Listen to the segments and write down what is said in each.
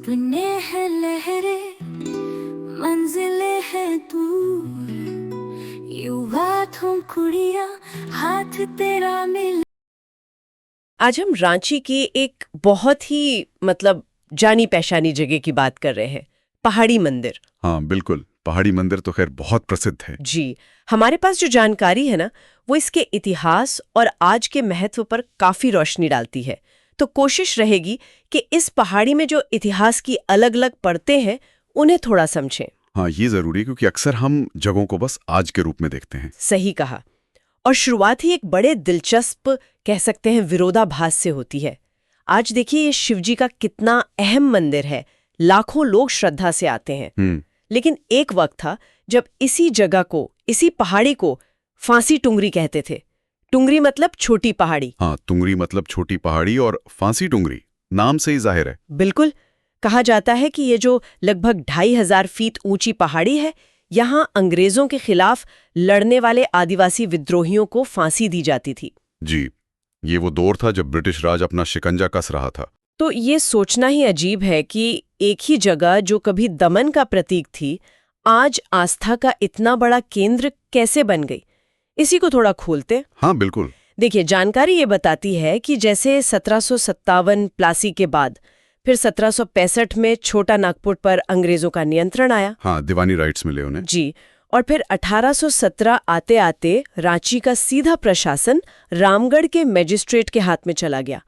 सपने हैं लहरे, मंजिले हैं दूर, युवा तुम कुड़िया, हाथ तेरा मिल। आज हम रांची की एक बहुत ही जानी पहचानी जगह की बात कर रहे हैं, पहाड़ी मंदिर। हाँ बिल्कुल, पहाड़ी मंदिर तो खैर बहुत प्रसिद्ध है। जी, हमारे पास जो जानकारी है ना, वो इसके इतिहास और आज के महत्व पर काफी रोशनी डालती है। तो कोशिश रहेगी कि इस पहाड़ी में जो इतिहास की अलग अलग परतें हैं, उन्हें थोड़ा समझें। हाँ, ये जरूरी है क्योंकि अक्सर हम जगहों को बस आज के रूप में देखते हैं। सही कहा। और शुरुआत ही एक बड़े दिलचस्प, कह सकते हैं, विरोधाभास से होती है। आज देखिए, ये शिवजी का कितना अहम मंदिर है, लाखों लोग श्रद्धा से आते हैं। लेकिन एक वक्त था जब इसी जगह को, इसी पहाड़ी को फांसी टुंगरी कहते थे। टुंगरी मतलब छोटी पहाड़ी। हाँ, तुंगरी मतलब छोटी पहाड़ी और फांसी टुंगरी नाम से ही जाहिर है। बिल्कुल। कहा जाता है कि ये जो लगभग 2500 फीट ऊंची पहाड़ी है, यहाँ अंग्रेजों के खिलाफ लड़ने वाले आदिवासी विद्रोहियों को फांसी दी जाती थी। जी, ये वो दौर था जब ब्रिटिश राज अपना शिकंजा कस रहा था। तो ये सोचना ही अजीब है कि एक ही जगह जो कभी दमन का प्रतीक थी, आज आस्था का इतना बड़ा केंद्र कैसे बन गई। इसी को थोड़ा खोलते। हाँ बिल्कुल। देखिए, जानकारी ये बताती है कि जैसे 1757 प्लासी के बाद फिर 1765 में छोटा नागपुर पर अंग्रेजों का नियंत्रण आया। हाँ, दीवानी राइट्स मिले उन्हें। जी, और फिर 1817 आते आते रांची का सीधा प्रशासन रामगढ़ के मजिस्ट्रेट के हाथ में चला गया।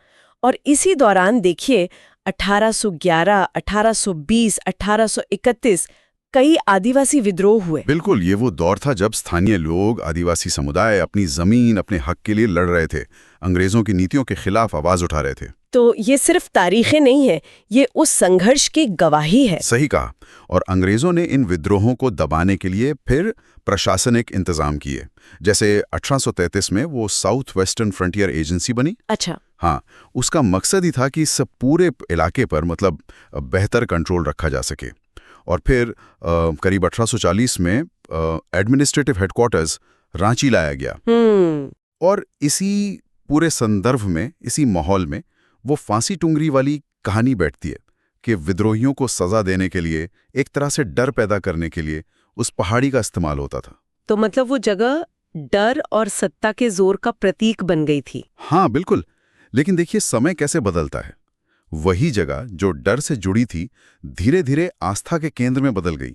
और इसी दौरान देखिए, 1811, 1820, 1831 कई आदिवासी विद्रोह हुए। बिल्कुल, ये वो दौर था जब स्थानीय लोग, आदिवासी समुदाय अपनी जमीन, अपने हक के लिए लड़ रहे थे, अंग्रेजों की नीतियों के खिलाफ आवाज उठा रहे थे। तो ये सिर्फ तारीखें नहीं है, ये उस संघर्ष की गवाही है। सही कहा। और अंग्रेजों ने इन विद्रोहों को दबाने के लिए फिर प्रशासनिक इंतजाम किए। जैसे 1833 में वो साउथ वेस्टर्न फ्रंटियर एजेंसी बनी। अच्छा। हाँ, उसका मकसद ही था कि इस पूरे इलाके पर बेहतर कंट्रोल रखा जा सके। और फिर करीब 1840 में एडमिनिस्ट्रेटिव हेडक्वार्टर्स रांची लाया गया। और इसी पूरे संदर्भ में, इसी माहौल में वो फांसी टुंगरी वाली कहानी बैठती है कि विद्रोहियों को सजा देने के लिए, एक तरह से डर पैदा करने के लिए उस पहाड़ी का इस्तेमाल होता था। तो मतलब वो जगह डर और सत्ता के जोर का प्रतीक बन गई थी। हाँ बिल्कुल। लेकिन देखिए, समय कैसे बदलता है। वही जगह जो डर से जुड़ी थी, धीरे धीरे आस्था के केंद्र में बदल गई।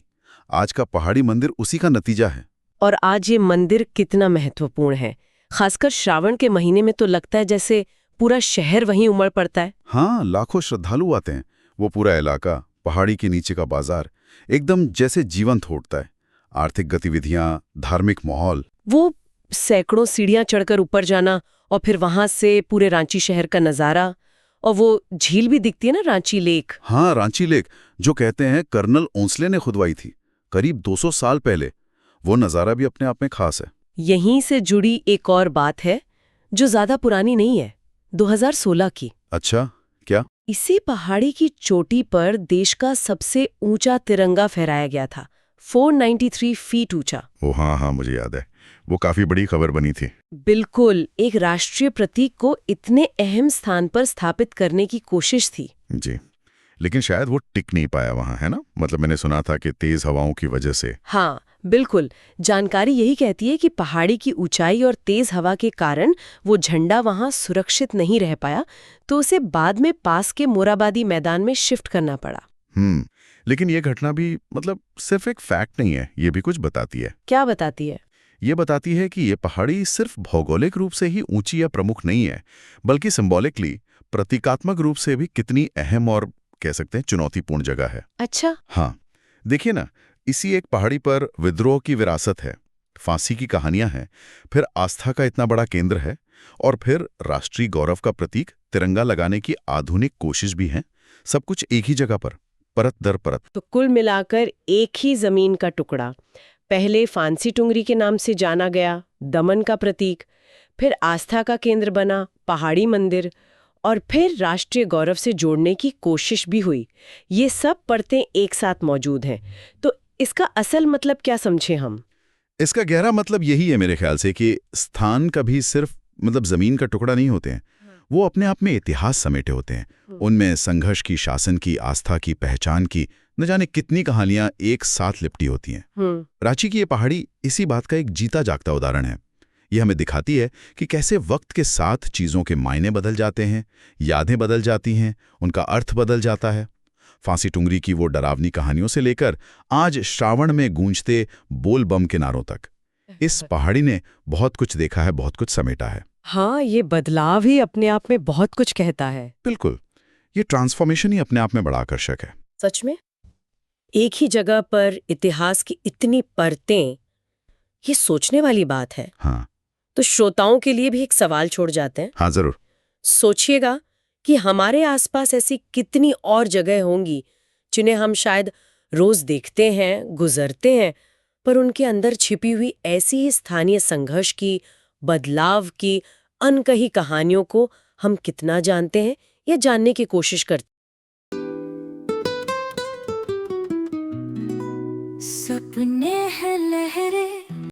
आज का पहाड़ी मंदिर उसी का नतीजा है। और आज ये मंदिर कितना महत्वपूर्ण है, खासकर श्रावण के महीने में तो लगता है जैसे पूरा शहर वहीं उमड़ पड़ता है। हाँ, लाखों श्रद्धालु आते हैं। वो पूरा इलाका, पहाड़ी के नीचे का बाजार एकदम जैसे जीवंत होता है। आर्थिक गतिविधियां, धार्मिक माहौल। वो सैकड़ों सीढ़ियां चढ़कर ऊपर जाना, और फिर वहां से पूरे रांची शहर का नजारा, और वो झील भी दिखती है ना, रांची लेक। हाँ, रांची लेक, जो कहते हैं कर्नल ओंसले ने खुदवाई थी करीब 200 साल पहले। वो नज़ारा भी अपने आप में खास है। यहीं से जुड़ी एक और बात है जो ज्यादा पुरानी नहीं है, 2016 की। अच्छा, क्या? इसी पहाड़ी की चोटी पर देश का सबसे ऊंचा तिरंगा फहराया गया था, 493 फीट ऊंचा। ओ हाँ हाँ, मुझे याद है। वो काफी बड़ी खबर बनी थी। बिल्कुल, एक राष्ट्रीय प्रतीक को इतने अहम स्थान पर स्थापित करने की कोशिश थी। जी, लेकिन शायद वो टिक नहीं पाया वहां, है ना? मैंने सुना था कि तेज हवाओं की वजह से। हाँ बिल्कुल, जानकारी यही कहती है कि पहाड़ी की ऊंचाई और तेज हवा के कारण वो झंडा वहां सुरक्षित नहीं रह पाया, तो उसे बाद में पास के मोराबादी मैदान में शिफ्ट करना पड़ा। लेकिन ये घटना भी सिर्फ एक फैक्ट नहीं है, ये भी कुछ बताती है। क्या बताती है? ये बताती है कि ये पहाड़ी सिर्फ भौगोलिक रूप से ही ऊंची या प्रमुख नहीं है, बल्कि सिंबॉलिकली, प्रतीकात्मक रूप से भी कितनी अहम और कह सकते हैं चुनौतीपूर्ण जगह है। अच्छा। हाँ, देखिए ना, इसी एक पहाड़ी पर विद्रोह की विरासत है, फांसी की कहानियां हैं, फिर आस्था का इतना बड़ा केंद्र है, और फिर राष्ट्रीय गौरव का प्रतीक तिरंगा लगाने की आधुनिक कोशिश भी है। सब कुछ एक ही जगह पर, परत दर परत। तो कुल मिलाकर एक ही जमीन का टुकड़ा, पहले फांसी टुंगरी के नाम से जाना गया, दमन का प्रतीक, फिर आस्था का केंद्र बना पहाड़ी मंदिर, और फिर राष्ट्रीय गौरव से जोड़ने की कोशिश भी हुई। ये सब परतें एक साथ मौजूद हैं। तो इसका असल मतलब क्या समझे हम? इसका गहरा मतलब यही है मेरे ख्याल से कि स्थान कभी सिर्फ जमीन का टुकड़ा नहीं होते हैं, वो अपने आप में इतिहास समेटे होते हैं। उनमें संघर्ष की, शासन की, आस्था की, पहचान की न जाने कितनी कहानियां एक साथ लिपटी होती हैं। रांची की ये पहाड़ी इसी बात का एक जीता जागता उदाहरण है। ये हमें दिखाती है कि कैसे वक्त के साथ चीज़ों के मायने बदल जाते हैं, यादें बदल जाती हैं, उनका अर्थ बदल जाता है। फांसी टुंगरी की वो डरावनी कहानियों से लेकर आज श्रावण में गूंजते बोल बम के नारों तक, इस पहाड़ी ने बहुत कुछ देखा है, बहुत कुछ समेटा है। हाँ, ये बदलाव ही अपने आप में बहुत कुछ कहता है। बिल्कुल, ये ट्रांसफॉर्मेशन ही अपने आप में बड़ा आकर्षक है। सच में एक ही जगह पर इतिहास की इतनी परतें, ये सोचने वाली बात है। हाँ तो श्रोताओं के लिए भी एक सवाल छोड़ जाते हैं। हाँ, जरूर। सोचिएगा कि हमारे आसपास ऐसी कितनी और जगह होंगी जिन्हें हम शायद रोज देखते हैं, गुजरते हैं, पर उनके अंदर छिपी हुई ऐसी ही स्थानीय संघर्ष की, बदलाव की, अनकही कहानियों को हम कितना जानते हैं या जानने की कोशिश करते हैं। सपने हैं लहरें